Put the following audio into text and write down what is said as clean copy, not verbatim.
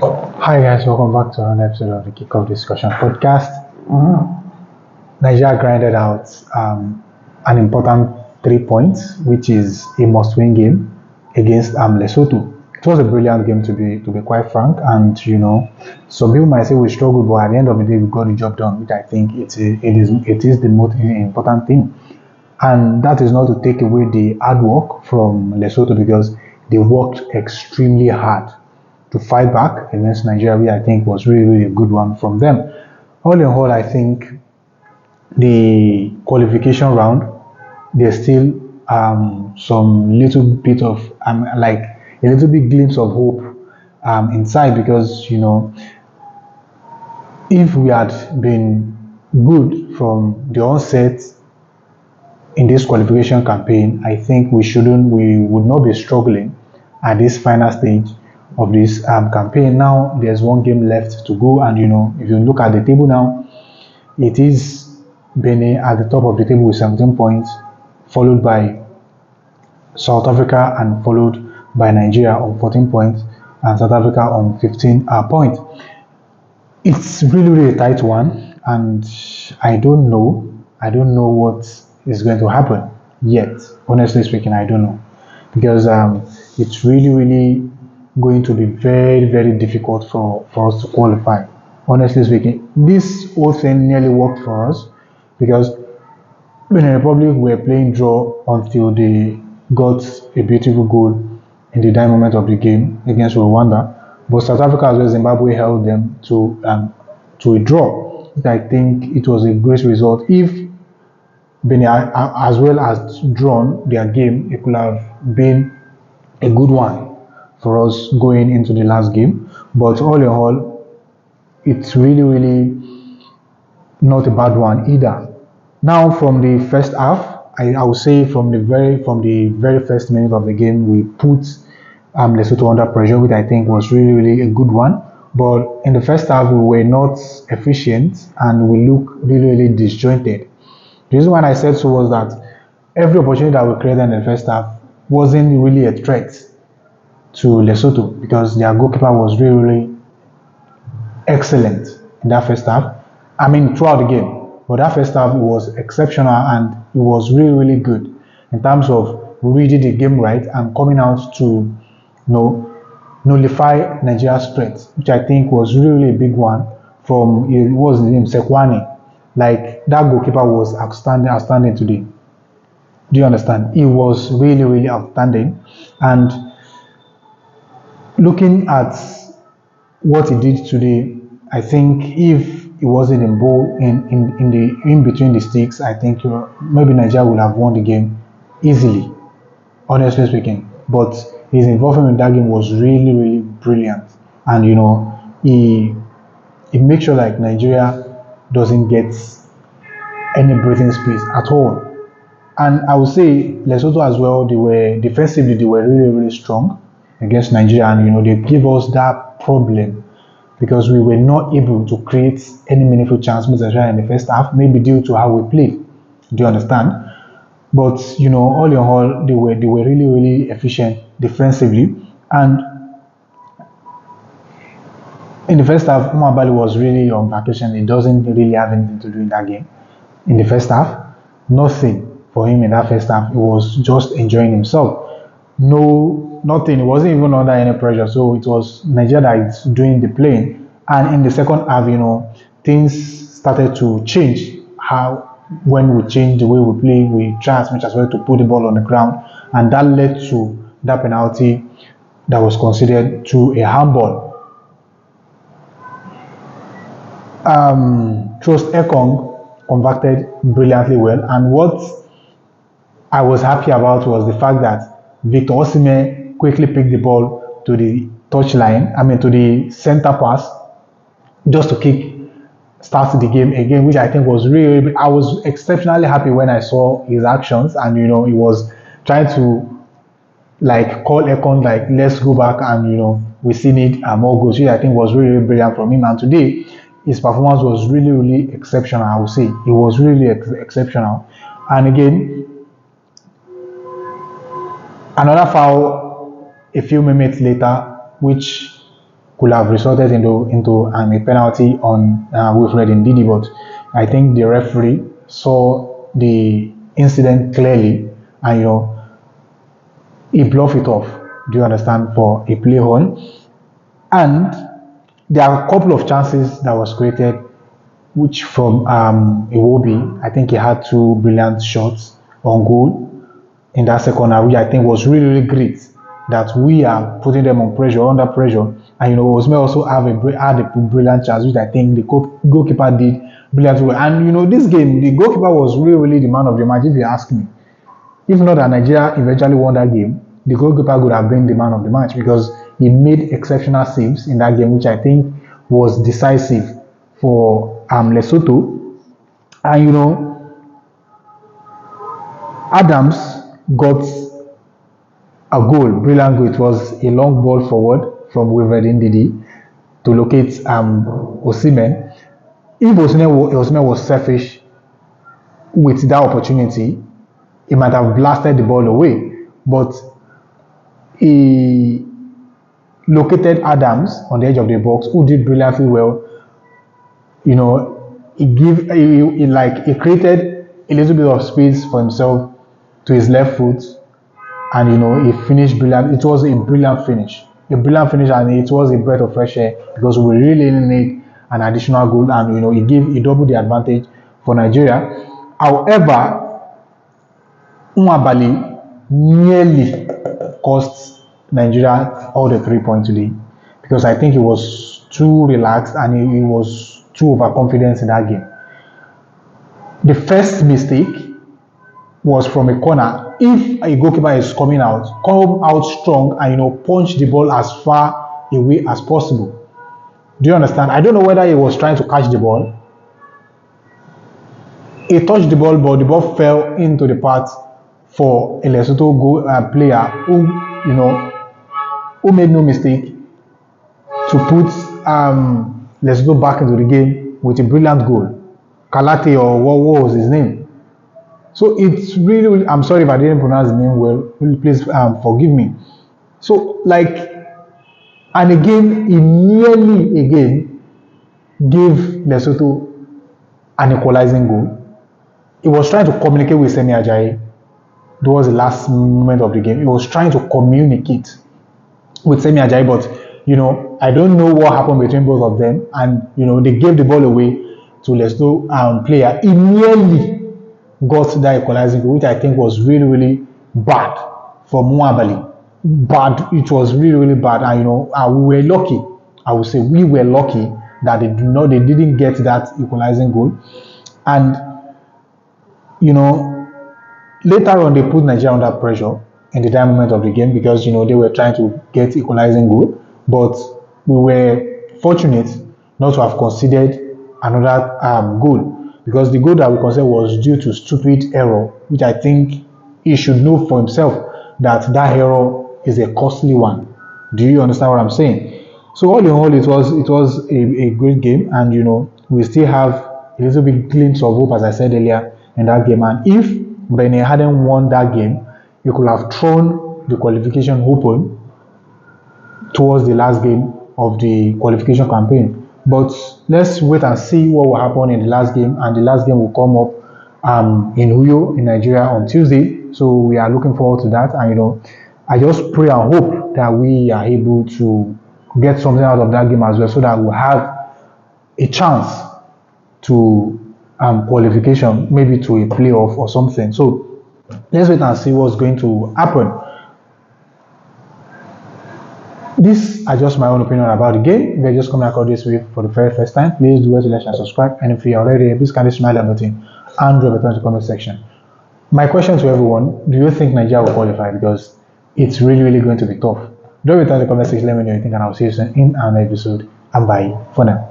Hi guys, welcome back to another episode of the Kickoff Discussion Podcast. Nigeria grinded out an important 3 points, which is a must-win game against Lesotho. It was a brilliant game to be quite frank, and some people might say we struggled, but at the end of the day, we got the job done, which I think it is the most important thing. And that is not to take away the hard work from Lesotho because they worked extremely hard to fight back against Nigeria, which I think was really a good one from them. All in all, I think the qualification round, there's still some little bit of like a little bit glimpse of hope inside because if we had been good from the onset in this qualification campaign, I think we would not be struggling at this final stage of this campaign. Now there's one game left to go, and if you look at the table now, it is Benin at the top of the table with 17 points, followed by South Africa and followed by Nigeria on 14 points and South Africa on 15 points. It's really a tight one, and I don't know what is going to happen yet. Honestly speaking, I don't know because it's really going to be very difficult for us to qualify. Honestly speaking, this whole thing nearly worked for us because Benin Republic were playing draw until they got a beautiful goal in the dying moment of the game against Rwanda. But South Africa as well as Zimbabwe held them to a draw. I think it was a great result. If Benin as well as drawn their game, it could have been a good one for us going into the last game. But all in all, it's really not a bad one either. Now, from the first half, I would say from the very first minute of the game, we put Lesotho under pressure, which I think was really a good one. But in the first half, we were not efficient and we look really disjointed. The reason why I said so was that every opportunity that we created in the first half wasn't really a threat to Lesotho because their goalkeeper was really excellent in that first half. I mean, throughout the game. But that first half was exceptional and it was really good in terms of reading the game right and coming out to nullify Nigeria's strength, which I think was really a big one from it was his name Sekwani. Like that goalkeeper was outstanding today. Do you understand? He was really outstanding. And looking at what he did today, I think if he wasn't in ball in the in between the sticks, I think maybe Nigeria would have won the game easily, honestly speaking. But his involvement in that game was really brilliant, and he makes sure like Nigeria doesn't get any breathing space at all. And I would say Lesotho as well, they were defensively they were really strong against Nigeria, and they give us that problem because we were not able to create any meaningful chance, especially in the first half, maybe due to how we played. Do you understand? But all in all, they were really efficient defensively, and in the first half, Umar Bali was really on vacation. He doesn't really have anything to do in that game. In the first half, nothing for him in that first half. He was just enjoying himself. No, nothing. He wasn't even under any pressure. So it was Nigeria that is doing the playing. And in the second half, things started to change. How when we changed the way we play, we try as much as well to put the ball on the ground, and that led to that penalty that was considered to a handball. Trust Ekong converted brilliantly well, and what I was happy about was the fact that Victor Osimhen quickly picked the ball to the touchline, I mean to the center pass, just to start the game again, which I think was really. I was exceptionally happy when I saw his actions, and he was trying to like call Ekong like let's go back and we still need more goals, which I think was really brilliant from him. And today his performance was really exceptional. I would say it was really exceptional. And again, another foul a few minutes later, which could have resulted into a penalty on Wilfred Ndidi, but I think the referee saw the incident clearly, and he bluffed it off. Do you understand? For a play on, and there are a couple of chances that was created, which from Iwobi, I think he had two brilliant shots on goal in that second half, which I think was really, really great. That we are putting them on pressure, under pressure, and Osme also had a brilliant chance, which I think the goalkeeper did brilliantly well. And this game, the goalkeeper was really, really the man of the match, if you ask me. If not that Nigeria eventually won that game, the goalkeeper could have been the man of the match because he made exceptional saves in that game, which I think was decisive for Lesotho. And Adams got a goal, brilliant goal. It was a long ball forward from Wilfred Ndidi to locate Osimhen. If Osimhen was selfish with that opportunity, he might have blasted the ball away, but he located Adams on the edge of the box, who did brilliantly well. He created a little bit of space for himself to his left foot, and he finished brilliant. It was a brilliant finish, and it was a breath of fresh air because we really need an additional goal, and he doubled the advantage for Nigeria. However, Nwabali nearly cost Nigeria all the 3 points today because I think he was too relaxed and he was too overconfident in that game. The first mistake was from a corner. If a goalkeeper is coming out, come out strong and punch the ball as far away as possible. Do you understand? I don't know whether he was trying to catch the ball. He touched the ball, but the ball fell into the path for a Lesotho player who made no mistake to put Lesotho back into the game with a brilliant goal. Kalate, or what was his name? So it's really, I'm sorry if I didn't pronounce the name well. Please forgive me. So and again, he nearly again gave Lesotho an equalizing goal. He was trying to communicate with Semi Ajayi towards the last moment of the game. He was trying to communicate with Semi Ajayi, but I don't know what happened between both of them, and they gave the ball away to Lesotho player. He nearly got that equalizing goal, which I think was really, really bad for Nwabali. Bad. It was really, really bad, and we were lucky. I would say we were lucky that they didn't get that equalizing goal, and later on they put Nigeria under pressure in the dying moment of the game because they were trying to get equalizing goal, but we were fortunate not to have conceded another goal because the goal that we conceded was due to stupid error, which I think he should know for himself that error is a costly one. Do you understand what I'm saying? So all in all, it was a great game, and we still have a little bit glimpse of hope, as I said earlier, in that game. And if Benin hadn't won that game, he could have thrown the qualification open towards the last game of the qualification campaign. But let's wait and see what will happen in the last game, and the last game will come up in Uyo in Nigeria on Tuesday. So we are looking forward to that, and I just pray and hope that we are able to get something out of that game as well, so that we'll have a chance to qualification, maybe to a playoff or something. So let's wait and see what's going to happen. These are just my own opinion about the game. If you're just coming across this week for the very first time, please do like and subscribe. And if you're already here, please kindly smile the button and drop a comment in the comment section. My question to everyone: do you think Nigeria will qualify? Because it's really, really going to be tough. Drop it in the comment section. Let me know what you think, and I'll see you soon in another episode. And bye for now.